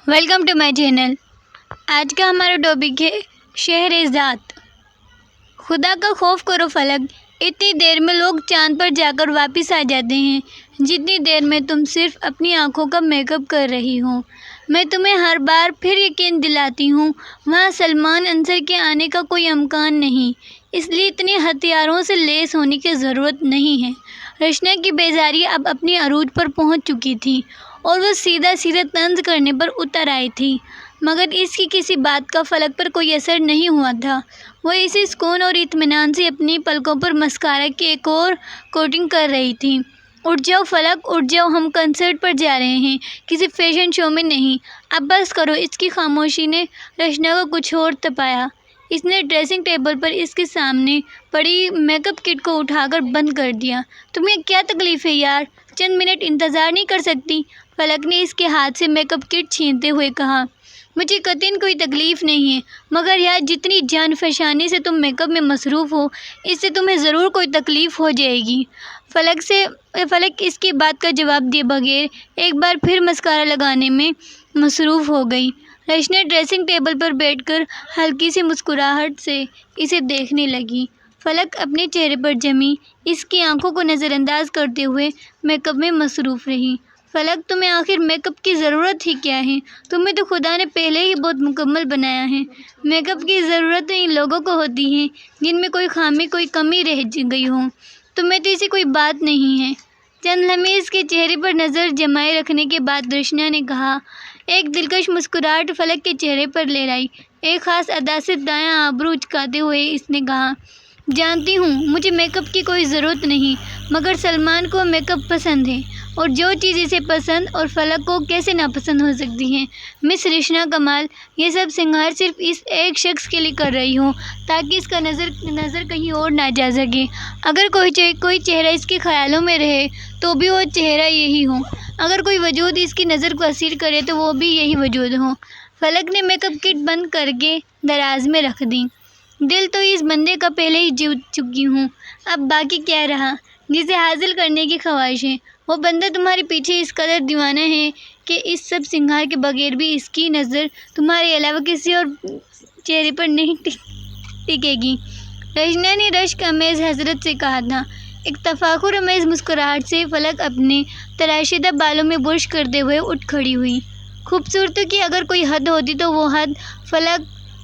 Welcome to my channel. آج کا ہمارا ٹاپک ہے شہر ذات۔ خدا کا خوف کرو فلک، اتنی دیر میں لوگ چاند پر جا کر واپس آ جاتے ہیں جتنی دیر میں تم صرف اپنی آنکھوں کا میک اپ کر رہی ہو۔ میں تمہیں ہر بار پھر یقین دلاتی ہوں، وہاں سلمان انصر کے آنے کا کوئی امکان نہیں، اس لیے اتنے ہتھیاروں سے لیس ہونے کی ضرورت نہیں ہے۔ رشنا کی بیزاری اب اپنی عروج پر پہنچ چکی تھی اور وہ سیدھا سیدھا طنز کرنے پر اتر آئی تھی، مگر اس کی کسی بات کا فلک پر کوئی اثر نہیں ہوا تھا۔ وہ اسی سکون اور اطمینان سے اپنی پلکوں پر مسکارا کی ایک اور کوٹنگ کر رہی تھی۔ اٹھ جاؤ فلک، اٹھ جاؤ، ہم کنسرٹ پر جا رہے ہیں، کسی فیشن شو میں نہیں۔ اب بس کرو۔ اس کی خاموشی نے رشنا کو کچھ اور تپایا۔ اس نے ڈریسنگ ٹیبل پر اس کے سامنے پڑی میک اپ کٹ کو اٹھا کر بند کر دیا۔ تمہیں کیا تکلیف ہے یار؟ چند منٹ انتظار نہیں کر سکتی؟ فلک نے اس کے ہاتھ سے میک اپ کٹ چھینتے ہوئے کہا۔ مجھے قطعاً کوئی تکلیف نہیں ہے، مگر یار جتنی جان فشانی سے تم میک اپ میں مصروف ہو، اس سے تمہیں ضرور کوئی تکلیف ہو جائے گی۔ فلک اس کی بات کا جواب دیے بغیر ایک بار پھر مسکارا لگانے میں مصروف ہو گئی۔ رشنا ڈریسنگ ٹیبل پر بیٹھ کر ہلکی سی مسکراہٹ سے اسے دیکھنے لگی۔ فلک اپنے چہرے پر جمی اس کی آنکھوں کو نظر انداز کرتے ہوئے میک اپ میں مصروف رہی۔ فلک، تمہیں آخر میک اپ کی ضرورت ہی کیا ہے؟ تمہیں تو خدا نے پہلے ہی بہت مکمل بنایا ہے۔ میک اپ کی ضرورت ان لوگوں کو ہوتی ہے جن میں کوئی خامی، کوئی کمی رہ گئی ہو۔ تمہیں تو ایسی کوئی بات نہیں ہے۔ چند لمحے اس کے چہرے پر نظر جمائے رکھنے کے بعد رشنا نے کہا۔ ایک دلکش مسکراہٹ فلک کے چہرے پر لہرائی۔ ایک خاص ادا سے دایاں ابرو اچکاتے ہوئے اس نے کہا، جانتی ہوں مجھے میک اپ کی کوئی ضرورت نہیں، مگر سلمان کو میک اپ پسند ہے، اور جو چیز اسے پسند اور فلک کو کیسے ناپسند ہو سکتی ہے؟ مس رشنا کمال، یہ سب سنگار صرف اس ایک شخص کے لیے کر رہی ہوں تاکہ اس کا نظر کہیں اور نہ جا سکے۔ اگر کوئی چہرہ اس کے خیالوں میں رہے تو بھی وہ چہرہ یہی ہو، اگر کوئی وجود اس کی نظر کو اسیر کرے تو وہ بھی یہی وجود ہو۔ فلک نے میک اپ کٹ بند کر کے دراز میں رکھ دی۔ دل تو اس بندے کا پہلے ہی جیت چکی ہوں، اب باقی کیا رہا جسے حاصل کرنے کی خواہش ہے؟ وہ بندہ تمہارے پیچھے اس قدر دیوانہ ہے کہ اس سب سنگار کے بغیر بھی اس کی نظر تمہارے علاوہ کسی اور چہرے پر نہیں ٹکے گی۔ رشنا نے رشک آمیز حسرت سے کہا تھا۔ ایک تفاخر آمیز مسکراہٹ سے فلک اپنے تراشیدہ بالوں میں برش کرتے ہوئے اٹھ کھڑی ہوئی۔ خوبصورتی کی اگر کوئی حد ہوتی تو وہ حد فلک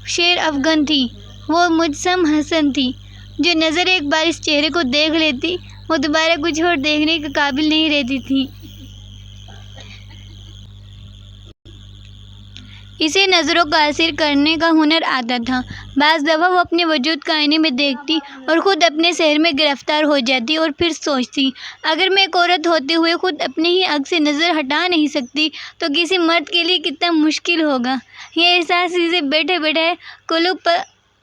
شیر افغن تھی، وہ مجسم حسن تھی۔ جو نظر ایک بار اس چہرے کو دیکھ لیتی وہ دوبارہ کچھ اور دیکھنے کے قابل نہیں رہتی تھی۔ اسے نظروں کا اسیر کرنے کا ہنر آتا تھا۔ بعض دفعہ وہ اپنے وجود کو آئینے میں دیکھتی اور خود اپنے سحر میں گرفتار ہو جاتی اور پھر سوچتی، اگر میں ایک عورت ہوتے ہوئے خود اپنے ہی عکس سے نظر ہٹا نہیں سکتی تو کسی مرد کے لیے کتنا مشکل ہوگا۔ یہ احساس اسے بیٹھے بیٹھے قلوب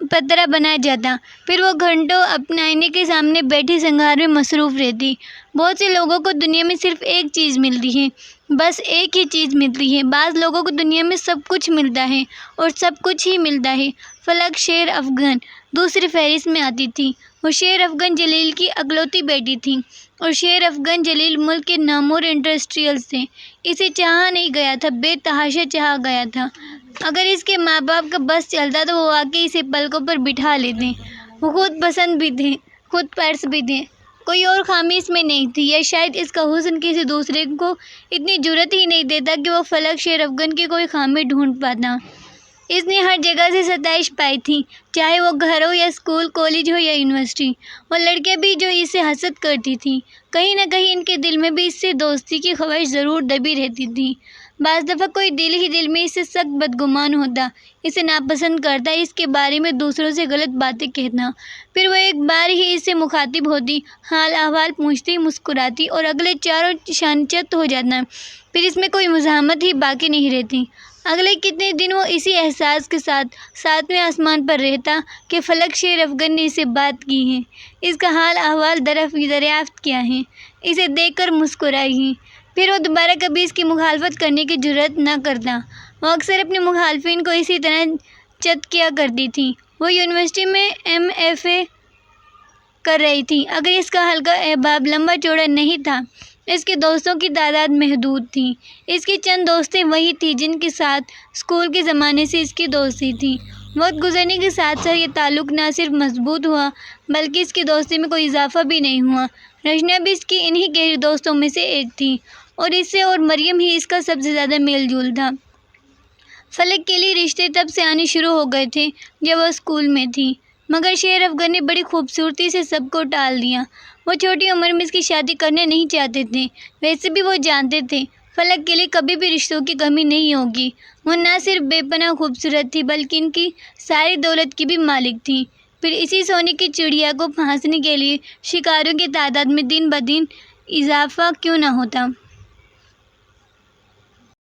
پترا بنا جاتا۔ پھر وہ گھنٹوں اپنے آئینے کے سامنے بیٹھی سنگار میں مصروف رہتی۔ بہت سے لوگوں کو دنیا میں صرف ایک چیز ملتی ہے، بس ایک ہی چیز ملتی ہے۔ بعض لوگوں کو دنیا میں سب کچھ ملتا ہے اور سب کچھ ہی ملتا ہے۔ فلک شیر افغن دوسری فہرست میں آتی تھی۔ وہ شیر افغن جلیل کی اکلوتی بیٹی تھی، اور شیر افغن جلیل ملک کے نامور انڈسٹریلز تھے۔ اسے چاہا نہیں گیا تھا، بے تحاشا چاہا گیا تھا۔ اگر اس کے ماں باپ کا بس چلتا تو وہ واقعی اسے پلکوں پر بٹھا لیتے۔ وہ خود پسند بھی تھے، خود پرس بھی تھے، کوئی اور خامی اس میں نہیں تھی، یا شاید اس کا حسن کسی دوسرے کو اتنی جرأت ہی نہیں دیتا کہ وہ فلک شیر افغن کی کوئی خامی ڈھونڈ پاتا۔ اس نے ہر جگہ سے ستائش پائی تھی، چاہے وہ گھر ہو یا اسکول، کالج ہو یا یونیورسٹی۔ وہ لڑکیاں بھی جو اسے حسد کرتی تھیں، کہیں نہ کہیں ان کے دل میں بھی اس سے دوستی کی خواہش ضرور دبی رہتی تھی۔ بعض دفعہ کوئی دل ہی دل میں اس سے سخت بدگمان ہوتا، اسے ناپسند کرتا، اس کے بارے میں دوسروں سے غلط باتیں کہتا۔ پھر وہ ایک بار ہی اس سے مخاطب ہوتی، حال احوال پوچھتی، مسکراتی اور اگلے چاروں شان چت ہو جاتا۔ پھر اس میں کوئی مزاحمت ہی باقی نہیں رہتی۔ اگلے کتنے دن وہ اسی احساس کے ساتھ ساتویں آسمان پر رہتا کہ فلک شیر افغن نے اسے بات کی ہے، اس کا حال احوال دریافت کیا ہے، اسے دیکھ کر مسکرائی ہے۔ پھر وہ دوبارہ کبھی اس کی مخالفت کرنے کی جرأت نہ کرتا۔ وہ اکثر اپنے مخالفین کو اسی طرح چت کیا کرتی تھی۔ وہ یونیورسٹی میں MFA کر رہی تھی۔ اگر اس کا حلقہ احباب لمبا چوڑا نہیں تھا اس کے دوستوں کی تعداد محدود تھی۔ اس کی چند دوستیں وہی تھیں جن کے ساتھ اسکول کے زمانے سے اس کی دوستی تھی۔ وقت گزرنے کے ساتھ ساتھ یہ تعلق نہ صرف مضبوط ہوا بلکہ اس کی دوستی میں کوئی اضافہ بھی نہیں ہوا۔ رچنا بھی اس کی انہی گہری دوستوں میں سے ایک تھی اور اس سے اور مریم ہی اس کا سب سے زیادہ میل جول تھا۔ فلک کے لیے رشتے تب سے آنے شروع ہو گئے تھے جب وہ اسکول میں تھی، مگر شیر افگن نے بڑی خوبصورتی سے سب کو ٹال دیا۔ وہ چھوٹی عمر میں اس کی شادی کرنا نہیں چاہتے تھے۔ ویسے بھی وہ جانتے تھے فلک کے لیے کبھی بھی رشتوں کی کمی نہیں ہوگی۔ وہ نہ صرف بے پناہ خوبصورت تھی بلکہ ان کی ساری دولت کی بھی مالک تھی۔ پھر اسی سونے کی چڑیا کو پھانسنے کے لیے شکاریوں کی تعداد میں دن بدن اضافہ کیوں نہ ہوتا۔